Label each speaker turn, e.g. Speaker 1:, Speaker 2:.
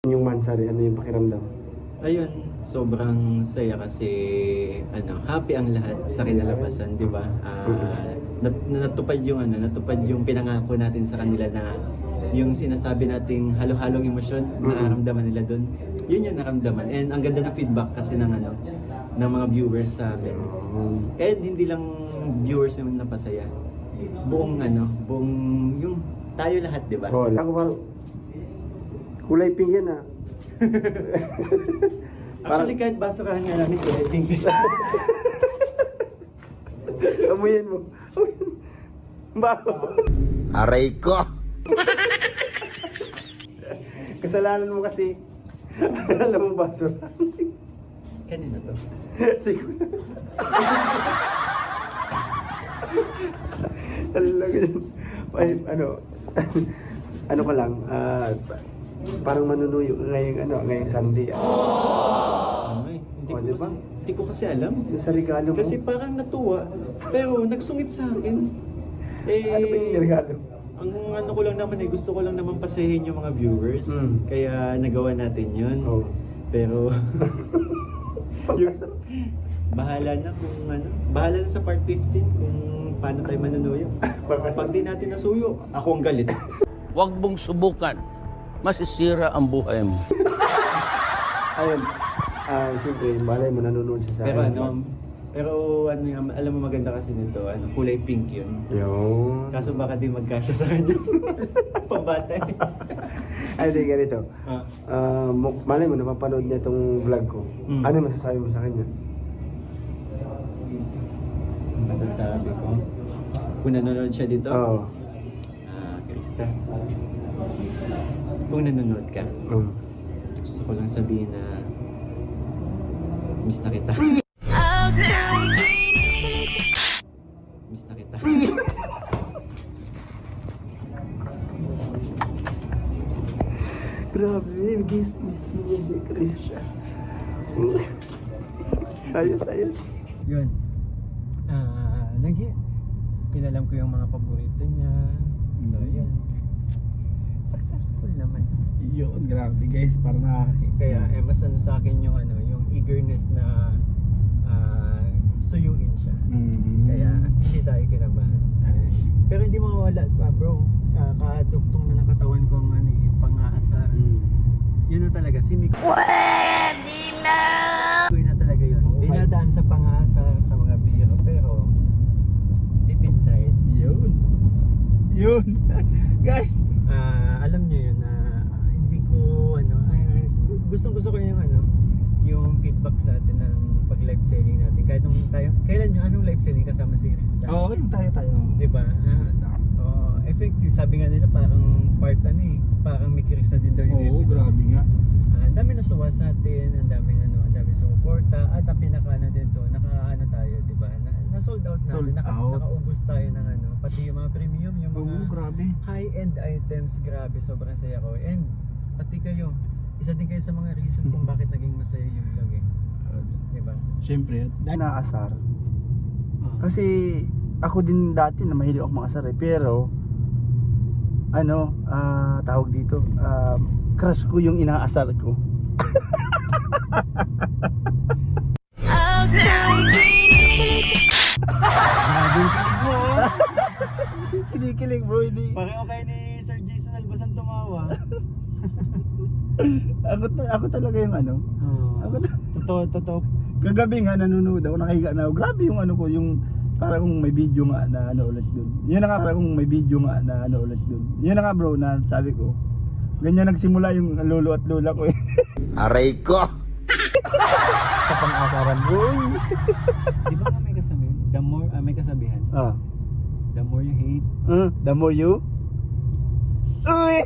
Speaker 1: Yung Mansari, ano yung pakiramdam?
Speaker 2: Ayun, sobrang saya kasi happy ang lahat sa kinalabasan, 'di ba? Natupad yung pinangako natin sa kanila na yung sinasabi nating halo-halong emosyon na naramdaman nila doon. Yun yung naramdaman. And ang ganda ng feedback kasi ng mga viewers sa amin. And hindi lang viewers yung napasaya. Buong yung tayo lahat, 'di ba?
Speaker 1: Oh, ako parang kulay pink yan ah.
Speaker 2: Actually, kahit basurahan nga namin, kulay pink.
Speaker 1: Amuyin mo. Baho.
Speaker 3: Aray ko!
Speaker 1: Kasalanan mo kasi. Alam mo basura.
Speaker 2: Kanina to.
Speaker 1: Talaga yun. Ay, ano ko lang, parang manunuyo ngayong Sunday.
Speaker 2: Hindi ko kasi alam.
Speaker 1: Yung sa regalo mo.
Speaker 2: Kasi parang natuwa, pero nagsungit sa akin.
Speaker 1: Ano ba yung regalo?
Speaker 2: Ang ko lang naman gusto ko lang naman pasahin yung mga viewers. Kaya nagawa natin yun.
Speaker 1: Oh.
Speaker 2: Pero bahala na bahala na sa part 15 kung paano tayo manunuyo. Pag di natin nasuyo, ako ang galit.
Speaker 3: Huwag mong subukan. Masisira ang buhay mo.
Speaker 1: Ayun. Siyempre, malay mo nanonood siya sa
Speaker 2: pero alam mo maganda kasi nito, kulay pink yun.
Speaker 1: Yun.
Speaker 2: Kaso baka di magkasya sa kanya. Pambata eh.
Speaker 1: Ay, di ganito. Malay mo, napapanood niya itong vlog ko. Ano masasabi mo sa kanya?
Speaker 2: Masasabi ko, kung nanonood siya dito,
Speaker 1: Oo.
Speaker 2: Krista, kung nanonood ka, gusto ko lang sabihin na miss na kita. Miss na kita.
Speaker 1: Grabe, miss niya si Krista. Ayos.
Speaker 2: Yun. Pinalam ko yung mga paborito niya. So, yun. Successful naman.
Speaker 1: Yun, grabe guys, parang nakakita.
Speaker 2: Kaya mas sa akin yung yung eagerness na suyuin siya. Kaya hindi tayo kinabahan. Pero hindi mawawala bro. Kadugtong na nakatawan ko ang pang-aasar. Yun na talaga si Miko. Pwede na! Yun na talaga yun. Dinadaan sa pang-aasar sa mga biro pero deep inside. Yun. Guys, alam niyo yun na hindi ko gusto ko yung feedback sa atin ng pag live selling natin. Kahit nung kailan yung live selling kasama si Krista?
Speaker 1: Oo, yung tayo.
Speaker 2: Diba? Effective. Sabi nga nila parang parang may Krista din daw yung episode.
Speaker 1: Grabe nga.
Speaker 2: Ang dami natuwa sa atin, ang dami sumuporta, at ang pinaka din to, tayo, diba? Na sold out natin, nakaubos tayo ng pati yung mga premium, yung mga
Speaker 1: Grabe.
Speaker 2: high-end items, grabe, sobrang saya ko. And pati kayo, isa din kayo sa mga reason kung bakit naging masaya yung vlog eh. Diba?
Speaker 1: Siyempre, dahil naasar. Kasi ako din dati na mahilig ako makasar eh. Pero tawag dito, crush ko yung inaasar ko. Kinikilig bro, hindi.
Speaker 2: Pareho kayo ni Sir Jason Albasan tumawa.
Speaker 1: Ako talaga yung
Speaker 2: Totoo.
Speaker 1: Kagabi nga nanonood ako, nakahiga na ako. Grabe yung ko, yung parang kung may video nga na ulit dun. Yun na nga, parang kung may video nga na ulit dun. Yun na nga bro, na sabi ko, ganyan nagsimula yung lolo at lola ko eh.
Speaker 3: Aray ko!
Speaker 1: Sa pang-asaran bro.
Speaker 2: Di ba nga may kasabihan? May kasabihan? The more you hate,
Speaker 1: The more you? Uy!